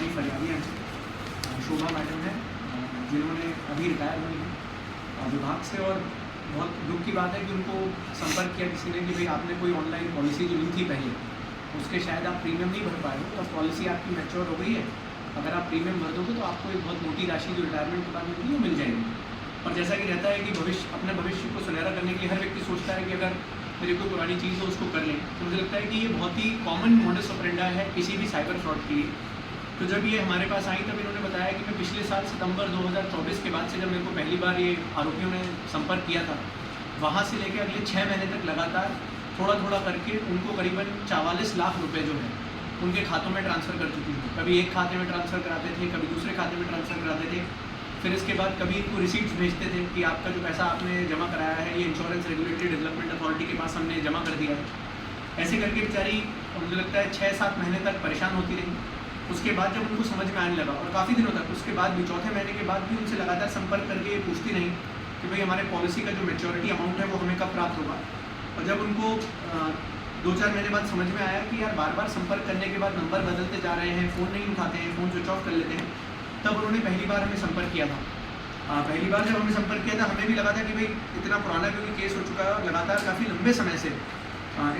हमारी फरियादियाँ हैं। शोभा मैडम है जिन्होंने अभी रिटायर हुई हैं विभाग से, और बहुत दुख की बात है कि उनको संपर्क किया किसी ने कि भाई आपने कोई ऑनलाइन पॉलिसी जो ली थी पहले, उसके शायद आप प्रीमियम नहीं भर पाए हो, और पॉलिसी आपकी मैच्योर हो गई है, अगर आप प्रीमियम भर दोगे तो आपको एक बहुत मोटी राशि जो रिटायरमेंट के बाद मिलती है वो मिल जाएगी। और जैसा कि रहता है कि अपने भविष्य को सुनहरा करने के लिए हर व्यक्ति सोचता है कि अगर मेरी कोई पुरानी चीज़ हो उसको कर लें, तो मुझे लगता है कि ये बहुत ही कॉमन मोडस ऑपरेंडा है किसी भी साइबर फ्रॉड के लिए। तो जब ये हमारे पास आई तब इन्होंने बताया कि मैं पिछले साल सितंबर 2024 के बाद से जब मेरे को पहली बार ये आरोपियों ने संपर्क किया था, वहाँ से लेकर अगले 6 महीने तक लगातार थोड़ा थोड़ा करके उनको करीबन 44 लाख रुपए जो है उनके खातों में ट्रांसफ़र कर चुकी हूँ। कभी एक खाते में ट्रांसफ़र कराते थे, कभी दूसरे खाते में ट्रांसफ़र कराते थे, फिर इसके बाद कभी इनको रिसीट्स भेजते थे कि आपका जो पैसा आपने जमा कराया है ये इंश्योरेंस रेगुलेटरी डेवलपमेंट अथॉरिटी के पास हमने जमा कर दिया है। ऐसे करके बेचारी मुझे लगता है 6-7 महीने तक परेशान होती रही। उसके बाद जब उनको समझ में आने लगा, और काफ़ी दिनों तक उसके बाद भी, चौथे महीने के बाद भी उनसे लगातार संपर्क करके ये पूछती नहीं कि भाई हमारे पॉलिसी का जो मैच्योरिटी अमाउंट है वो हमें कब प्राप्त होगा। और जब उनको 2-4 महीने बाद समझ में आया कि यार बार बार संपर्क करने के बाद नंबर बदलते जा रहे हैं, फ़ोन नहीं उठाते हैं, फ़ोन स्विच ऑफ कर लेते हैं, तब उन्होंने पहली बार हमें संपर्क किया था। पहली बार जब हमें संपर्क किया था हमें भी लगा था कि भाई इतना पुराना क्योंकि केस हो चुका है और लगातार काफ़ी लंबे समय से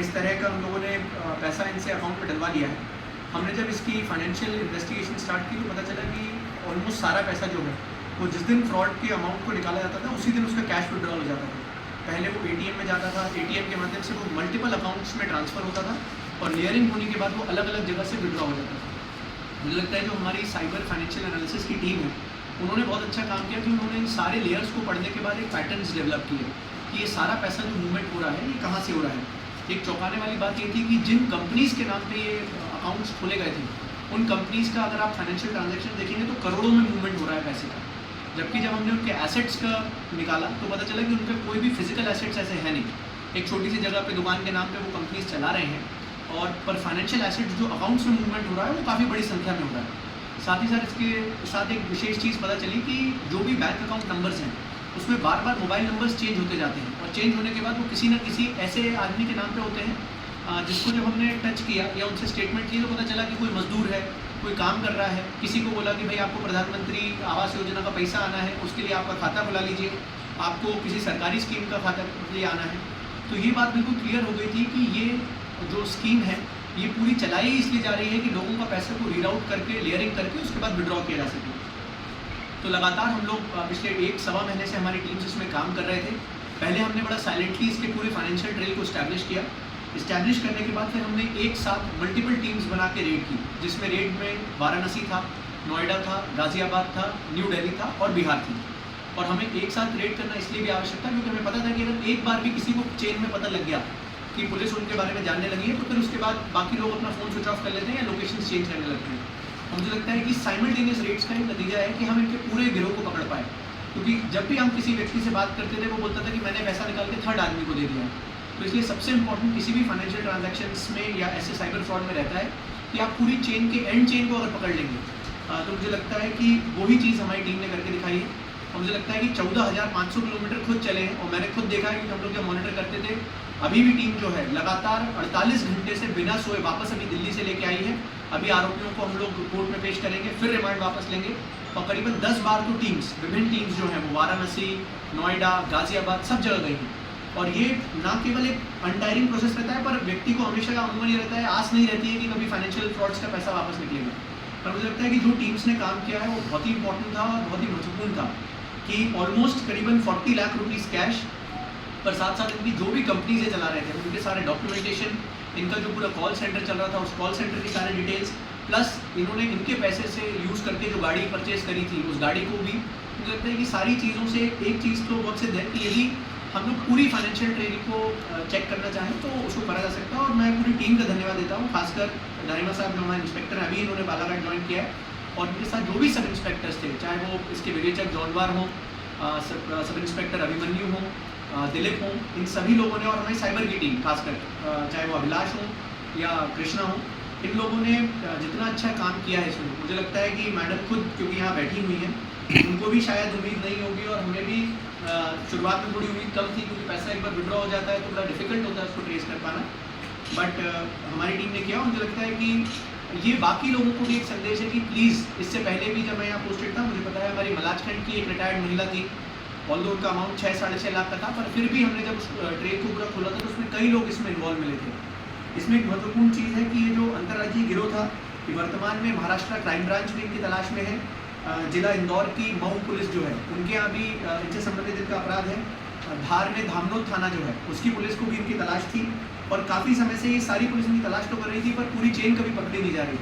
इस तरह का हम लोगों ने पैसा इनसे अकाउंट में डलवा लिया है। हमने जब इसकी फाइनेंशियल इन्वेस्टिगेशन स्टार्ट की तो पता चला कि ऑलमोस्ट सारा पैसा जो है वो जिस दिन फ्रॉड के अमाउंट को निकाला जाता था उसी दिन उसका कैश विड्रॉल हो जाता था। पहले वो एटीएम में जाता था, एटीएम के माध्यम से वो मल्टीपल अकाउंट्स में ट्रांसफ़र होता था, और लेयरिंग होने के बाद वो अलग अलग जगह से विड्रॉ हो जाता था। मुझे लगता है जो हमारी साइबर फाइनेंशियल एनालिसिस की टीम है उन्होंने बहुत अच्छा काम किया कि उन्होंने इन सारे लेयर्स को पढ़ने के बाद एक पैटर्न्स डेवलप किए कि ये सारा पैसा जो मूवमेंट हो रहा है ये कहाँ से हो रहा है। एक चौंकाने वाली बात ये थी कि जिन कंपनीज़ के नाम पे ये अकाउंट्स खोले गए थे उन कंपनीज़ का अगर आप फाइनेंशियल ट्रांजैक्शन देखेंगे तो करोड़ों में मूवमेंट हो रहा है पैसे का, जबकि जब हमने उनके एसेट्स का निकाला तो पता चला कि उनके कोई भी फिजिकल एसेट्स ऐसे है नहीं। एक छोटी सी जगह पे दुकान के नाम पे वो कंपनीज चला रहे हैं, और पर फाइनेंशियल एसेट्स जो अकाउंट्स में मूवमेंट हो रहा है वो काफ़ी बड़ी संख्या में हो रहा है। साथ ही साथ इसके साथ एक विशेष चीज़ पता चली कि जो भी बैंक अकाउंट नंबर्स हैं उसमें बार बार मोबाइल नंबर्स चेंज होते जाते हैं, और चेंज होने के बाद वो किसी न किसी ऐसे आदमी के नाम पे होते हैं जिसको जब हमने टच किया या उनसे स्टेटमेंट ली तो पता चला कि कोई मजदूर है, कोई काम कर रहा है, किसी को बोला कि भाई आपको प्रधानमंत्री आवास योजना का पैसा आना है, उसके लिए आपका खाता खुला लीजिए, आपको किसी सरकारी स्कीम का खाता लिए आना है। तो ये बात बिल्कुल क्लियर हो गई थी कि ये जो स्कीम है ये पूरी चलाई इसलिए जा रही है कि लोगों का पैसे को रीराउट करके, लेयरिंग करके उसके बाद विड्रॉ किया जा सके। तो लगातार हम लोग पिछले 1-1.25 महीने से हमारी टीम्स इसमें काम कर रहे थे। पहले हमने बड़ा साइलेंटली इसके पूरे फाइनेंशियल ट्रेल को इस्टेब्लिश किया। इस्टेब्लिश करने के बाद फिर हमने एक साथ मल्टीपल टीम्स बना के रेड की, जिसमें रेड में वाराणसी था, नोएडा था, गाज़ियाबाद था, न्यू दिल्ली था और बिहार थी। और हमें एक साथ रेड करना इसलिए भी आवश्यक था क्योंकि हमें पता था कि अगर एक बार भी किसी को चेन में पता लग गया कि पुलिस उनके बारे में जानने लगी है तो फिर उसके बाद बाकी लोग अपना फ़ोन स्विच ऑफ कर लेते हैं या लोकेशन चेंज करने लगते हैं। मुझे लगता है कि साइमल्टेनियस रेड्स का एक नतीजा है कि हम इनके पूरे गिरोह को पकड़ पाए, क्योंकि जब भी हम किसी व्यक्ति से बात करते थे वो बोलता था कि मैंने पैसा निकाल के थर्ड आदमी को दे दिया। तो इसलिए सबसे इंपॉर्टेंट किसी भी फाइनेंशियल ट्रांजैक्शंस में या ऐसे साइबर फ्रॉड में रहता है कि आप पूरी चेन के एंड चेन को अगर पकड़ लेंगे तो मुझे लगता है कि वही चीज़ हमारी टीम ने करके दिखाई है। और मुझे लगता है कि 14,500 किलोमीटर खुद चले हैं, और मैंने खुद देखा है कि हम लोग जब मॉनिटर करते थे अभी भी टीम जो है लगातार 48 घंटे से बिना सोए वापस अभी दिल्ली से लेके आई है। अभी आरोपियों को हम लोग कोर्ट में पेश करेंगे, फिर रिमांड वापस लेंगे, और करीबन 10 बार तो टीम्स, विभिन्न टीम्स जो हैं वो वाराणसी, नोएडा, गाज़ियाबाद सब जगह गई हैं। और ये ना केवल एक अनटायरिंग प्रोसेस रहता है, पर व्यक्ति को हमेशा का अनुमान ये रहता है, आस नहीं रहती है कि कभी फाइनेंशियल फ्रॉड्स का पैसा वापस निकलेगा। पर मुझे लगता है कि जो टीम्स ने काम किया है वो बहुत ही इंपॉर्टेंट था और बहुत ही महत्वपूर्ण था कि ऑलमोस्ट करीबन 40 लाख रुपीज़ कैश, पर साथ साथ इनकी जो भी कंपनीज चला रहे थे उनके सारे डॉक्यूमेंटेशन, इनका जो पूरा कॉल सेंटर चल रहा था उस कॉल सेंटर की सारे डिटेल्स, प्लस इन्होंने इनके पैसे से यूज़ करके जो गाड़ी परचेज करी थी उस गाड़ी को भी, मुझे लगता है कि सारी चीज़ों से एक चीज़ तो बहुत सिद्ध है कि यदि हम लोग पूरी फाइनेंशियल ट्रेल को चेक करना चाहें तो उसको करा जा सकता है। और मैं पूरी टीम का धन्यवाद देता हूँ, खासकर दारिमा साहब जो हमारे इंस्पेक्टर अभी इन्होंने बालाघाट ज्वाइन किया है, और इनके साथ जो भी सब इंस्पेक्टर्स थे, चाहे वो इसके विवेचक जौनवार हों, सब इंस्पेक्टर अभिमन्यु हों, दिलीप हों, इन सभी लोगों ने, और हमारी साइबर की टीम खासकर चाहे वो अभिलाष हों या कृष्णा हों, इन लोगों ने जितना अच्छा काम किया है इसमें, मुझे लगता है कि मैडम खुद क्योंकि यहाँ बैठी हुई हैं उनको भी शायद उम्मीद नहीं होगी, और हमें भी शुरुआत में थोड़ी उम्मीद कम थी क्योंकि पैसा एक बार विड्रॉ हो जाता है तो बड़ा डिफिकल्ट होता है उसको ट्रेस कर पाना, बट हमारी टीम ने किया। मुझे लगता है कि ये बाकी लोगों को भी एक संदेश है कि प्लीज़, इससे पहले भी जब मैं यहाँ पोस्टेड था मुझे पता है हमारी मलाजखंड की एक रिटायर्ड महिला थी, ऑल्दो उनका अमाउंट 6-6.5 लाख का था, पर फिर भी हमने जब ट्रेन को पूरा खोला था तो उसमें कई लोग इसमें इन्वॉल्व मिले थे। इसमें एक महत्वपूर्ण चीज़ है कि ये जो अंतर्राज्यीय गिरोह था, ये वर्तमान में महाराष्ट्र क्राइम ब्रांच भी इनकी तलाश में है। जिला इंदौर की मऊ पुलिस जो है उनके यहाँ भी इनसे संबंधित इनका अपराध है। धार में धामनोद थाना जो है उसकी पुलिस को भी इनकी तलाश थी, और काफ़ी समय से ये सारी पुलिस इनकी तलाश तो कर रही थी पर पूरी चेन कभी पकड़ी नहीं जा रही थी।